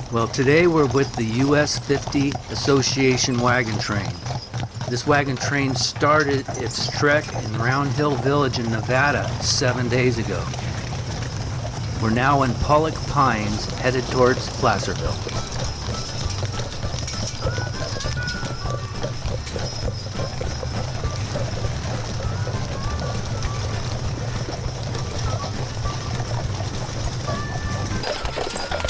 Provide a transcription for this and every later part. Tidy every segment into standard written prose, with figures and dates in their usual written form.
Well, today we're with the US 50 Association wagon train. This wagon train started its trek in Round Hill Village in Nevada 7 days ago. We're now in Pollock Pines, headed towards Placerville.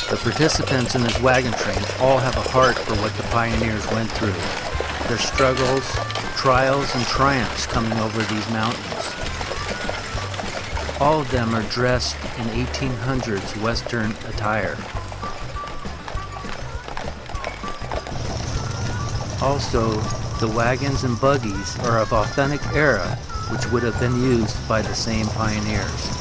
The participants in this wagon train all have a heart for what the pioneers went through. Their struggles, trials, and triumphs coming over these mountains. All of them are dressed in 1800s Western attire. Also, the wagons and buggies are of authentic era, which would have been used by the same pioneers.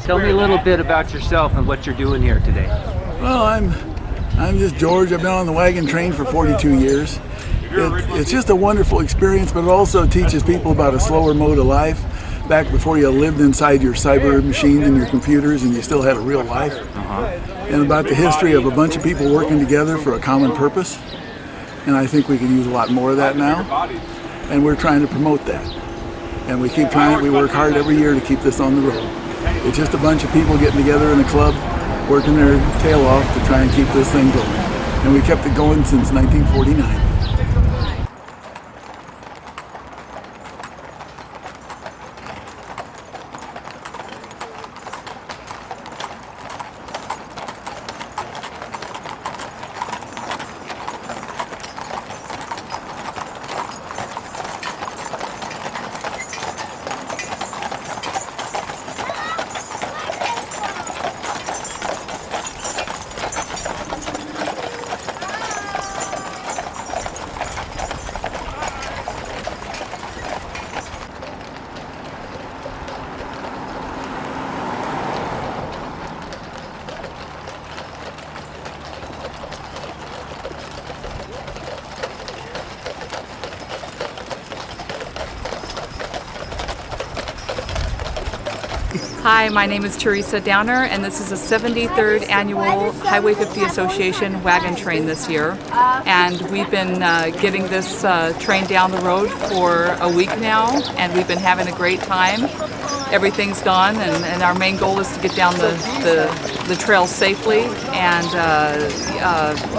Tell me a little bit about yourself and what you're doing here today. Well, I'm just George. I've been on the wagon train for 42 years. It's just a wonderful experience, but it also teaches people about a slower mode of life. Back before you lived inside your cyber machines and your computers and you still had a real life. And about the history of a bunch of people working together for a common purpose. And I think we can use a lot more of that now. And we're trying to promote that. And we keep trying it. We work hard every year to keep this on the road. It's just a bunch of people getting together in a club, working their tail off to try and keep this thing going. And we kept it going since 1949. Hi, my name is Teresa Downer, and this is the 73rd Annual Highway 50 Association Wagon Train this year. And we've been getting this train down the road for a week now, and we've been having a great time. Everything's gone, and our main goal is to get down the trail safely and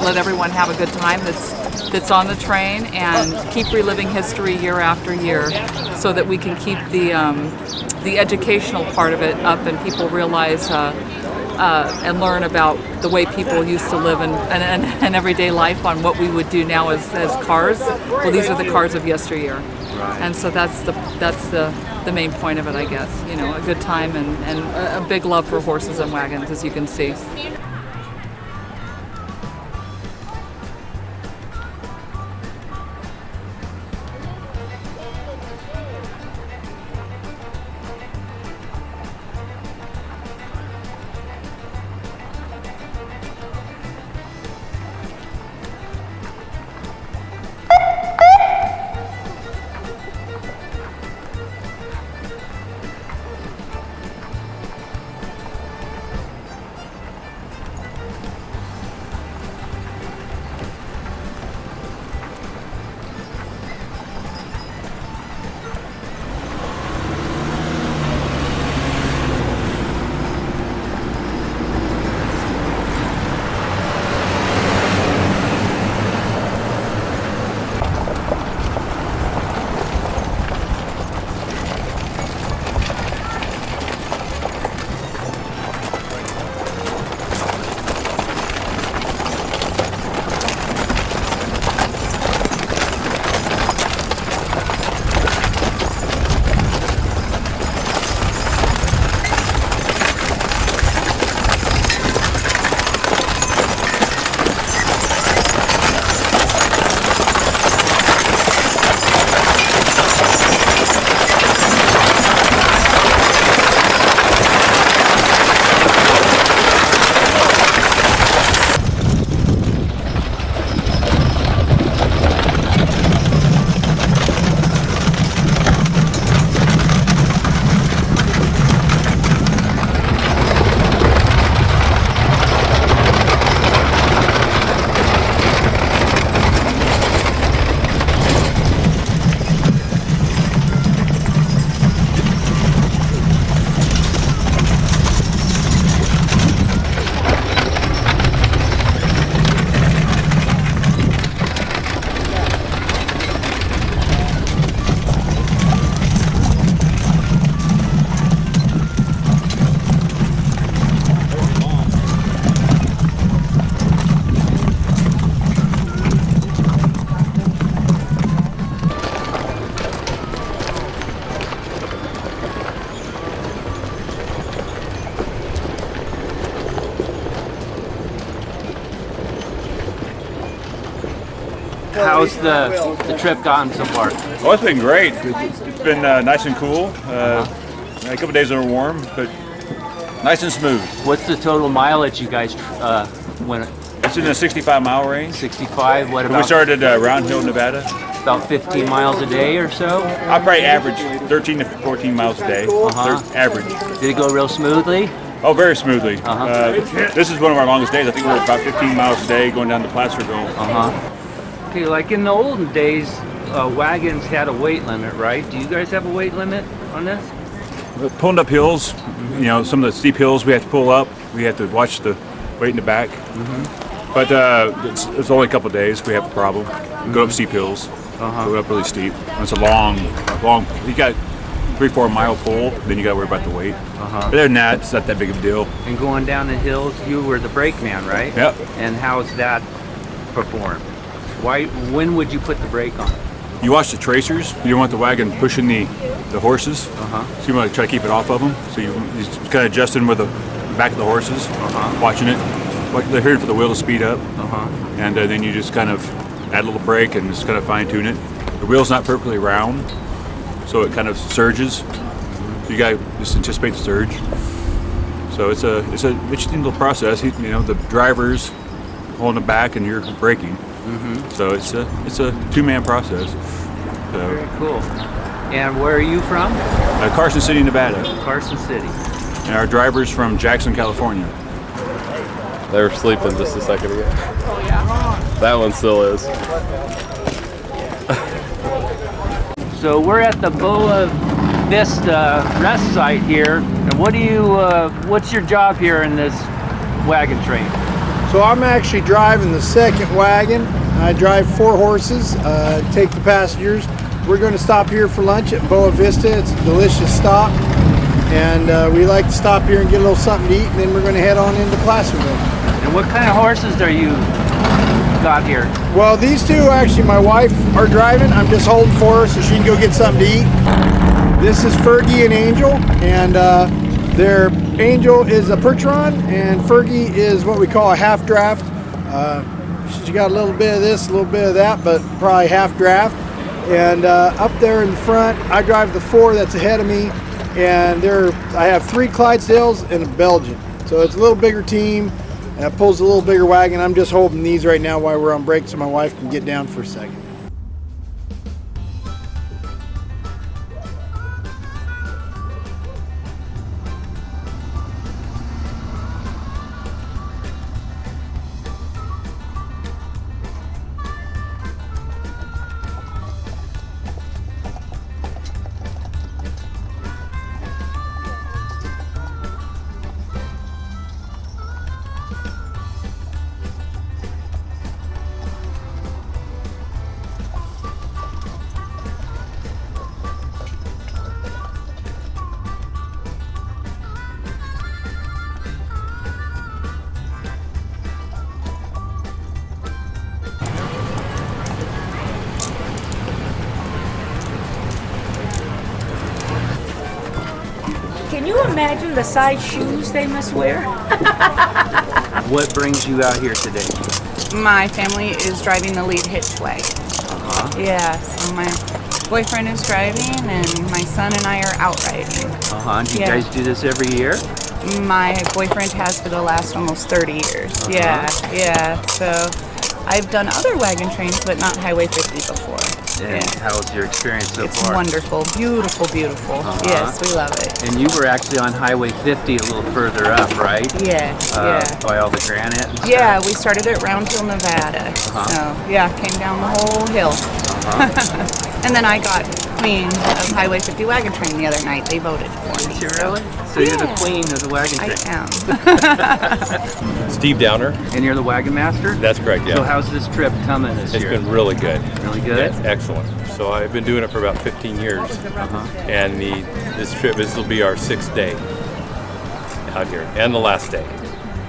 let everyone have a good time that's on the train, and keep reliving history year after year, so that we can keep the educational part of it up, and people realize and learn about the way people used to live an everyday life on what we would do now as cars. Well, these are the cars of yesteryear. And so that's the main point of it, I guess. You know, a good time and a big love for horses and wagons, as you can see. How's the trip gone so far? Well, it's been great. It's been nice and cool. A couple days are warm, but nice and smooth. What's the total mileage you guys went? It's in the 65-mile range. 65. What about? We started Round Hill, Nevada. About 15 miles a day or so. I probably average 13 to 14 miles a day. Average. Did it go real smoothly? Oh, very smoothly. This is one of our longest days. I think we're about 15 miles a day going down to Placerville. Okay, like in the olden days, wagons had a weight limit, right? Do you guys have a weight limit on this? Pulling up hills, you know, some of the steep hills we have to pull up. We have to watch the weight in the back. But it's only a couple of days. We have a problem. Go up steep hills. Go up really steep. It's a long. You got 3-4 mile pull. Then you got to worry about the weight. But other than that, it's not that big of a deal. And going down the hills, you were the brake man, right? Yep. And how's that performed? When would you put the brake on? You watch the tracers. You don't want the wagon pushing the horses. So you want to try to keep it off of them. So you're kind of adjusting with the back of the horses, watching it. They're hearing for the wheel to speed up. And then you just kind of add a little brake and just kind of fine tune it. The wheel's not perfectly round, so it kind of surges. So you got to just anticipate the surge. So it's an interesting little process. You know, the driver's holding the back and you're braking. So it's a two-man process. So, very cool. And where are you from? Carson City, Nevada. Carson City. And our driver's from Jackson, California. They were sleeping just a second ago. That one still is. So we're at the Boa Vista rest site here. And what's your job here in this wagon train? So I'm actually driving the second wagon. I drive 4 horses, take the passengers. We're going to stop here for lunch at Boa Vista. It's a delicious stop. And we like to stop here and get a little something to eat, and then we're going to head on into Placerville. And what kind of horses are you got here? Well, these two, actually, my wife are driving. I'm just holding for her so she can go get something to eat. This is Fergie and Angel, and their Angel is a Percheron, and Fergie is what we call a half draft. She's got a little bit of this, a little bit of that, but probably half draft. And up there in the front, I drive the 4 that's ahead of me, and I have 3 Clydesdales and a Belgian. So it's a little bigger team, and it pulls a little bigger wagon. I'm just holding these right now while we're on break so my wife can get down for a second. Can you imagine the size shoes they must wear? What brings you out here today? My family is driving the lead hitch wagon. Yeah, so my boyfriend is driving and my son and I are out riding. Do you guys do this every year? My boyfriend has for the last almost 30 years. Yeah. So I've done other wagon trains, but not Highway 50 before. And how's your experience so It's far? wonderful, beautiful. Yes, we love it. And you were actually on Highway 50 a little further up, right? Yes, By all the granite and stuff? Yeah, we started at Round Hill, Nevada. So, came down the whole hill. And then I got Queen of Highway 50 Wagon Train the other night. They voted for me. Did you really? So you're the queen of the wagon train. I am. Steve Downer. And you're the wagon master? That's correct, yeah. So how's this trip coming this year? It's been really good. Really good? Yes, excellent. So I've been doing it for about 15 years. And this will be our 6th day out here, and the last day.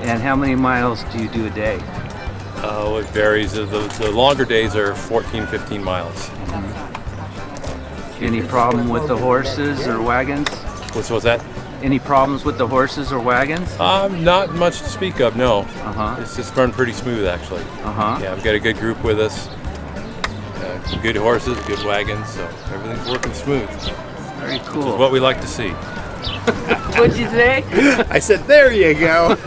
And how many miles do you do a day? It varies. The longer days are 14, 15 miles. Any problem with the horses or wagons? What's that? Any problems with the horses or wagons? Not much to speak of, no. Uh-huh. It's just run pretty smooth, actually. Uh-huh. Yeah, I've got a good group with us. good horses, good wagons, so everything's working smooth. Very Which cool. is what we like to see. What'd you say? I said, there you go.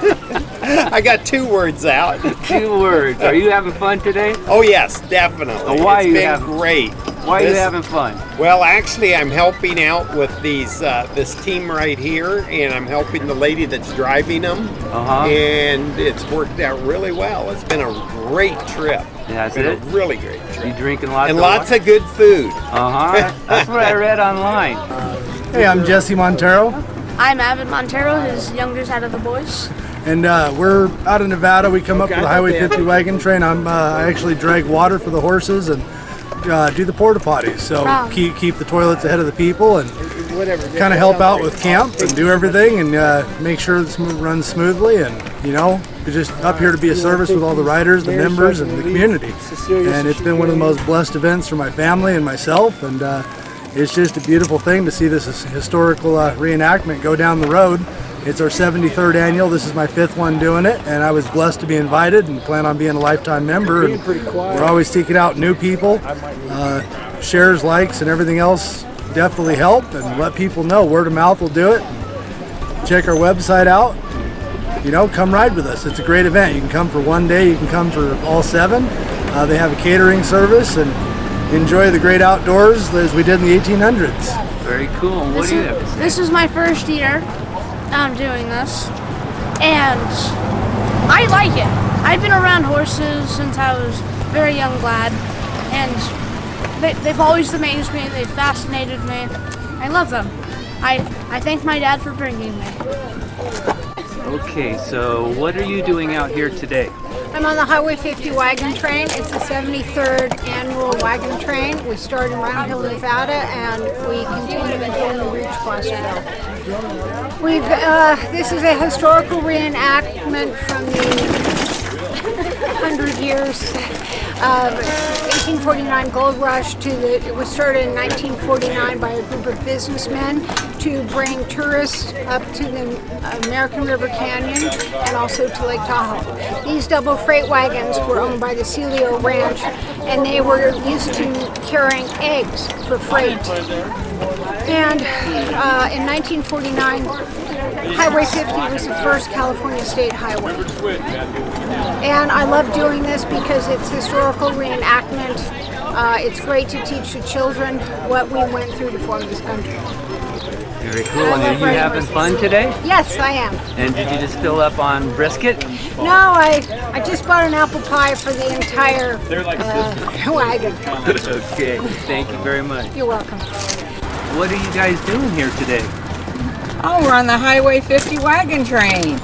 I got 2 words out. 2 words. Are you having fun today? Oh yes, definitely. Why it's you been having- great. Why are you This- having fun? Well, actually, I'm helping out with these this team right here, and I'm helping the lady that's driving them. Uh-huh. And it's worked out really well. It's been a great trip. That's Been it? a really great You trip. drinking lots And of lots of good food. Uh-huh. That's what I read online. Hey, I'm Jesse Montero, I'm Avid Montero, his youngest out of the boys. and we're out of Nevada. We come up with the Highway 50 wagon train. I actually drag water for the horses and do the porta potties. So Wow. keep the toilets ahead of the people and kind of help out with camp and do everything and make sure this runs smoothly. And we're just up here to be a service with all the riders, the members, and the community. And it's been one of the most blessed events for my family and myself. And it's just a beautiful thing to see this historical reenactment go down the road. It's our 73rd annual. This is my 5th one doing it, and I was blessed to be invited and plan on being a lifetime member. And we're always seeking out new people. Shares, likes, and everything else definitely help, and let people know. Word of mouth will do it. Check our website out. Come ride with us. It's a great event. You can come for one day. You can come for all 7. They have a catering service and enjoy the great outdoors as we did in the 1800s. Very cool. And what do you have to say? This is my first year doing this, and I like it. I've been around horses since I was a very young lad, and they've always amazed me. They've fascinated me. I love them. I thank my dad for bringing me. Okay, so what are you doing out here today? I'm on the Highway 50 wagon train. It's the 73rd annual wagon train. We started in Round Hill, Nevada, and we continue until we reach Placerville. This is a historical reenactment from the 100 years of 1849 gold rush it was started in 1949 by a group of businessmen to bring tourists up to the American River Canyon and also to Lake Tahoe. These double freight wagons were owned by the Celio Ranch, and they were used to carrying eggs for freight. And in 1949, Highway 50 was the first California state highway. And I love doing this because it's historical reenactment. It's great to teach the children what we went through to form this country. Very cool. And are you having fun today? Yes, I am. And did you just fill up on brisket? No, I just bought an apple pie for the entire wagon. Okay, thank you very much. You're welcome. What are you guys doing here today? Oh, we're on the Highway 50 wagon train.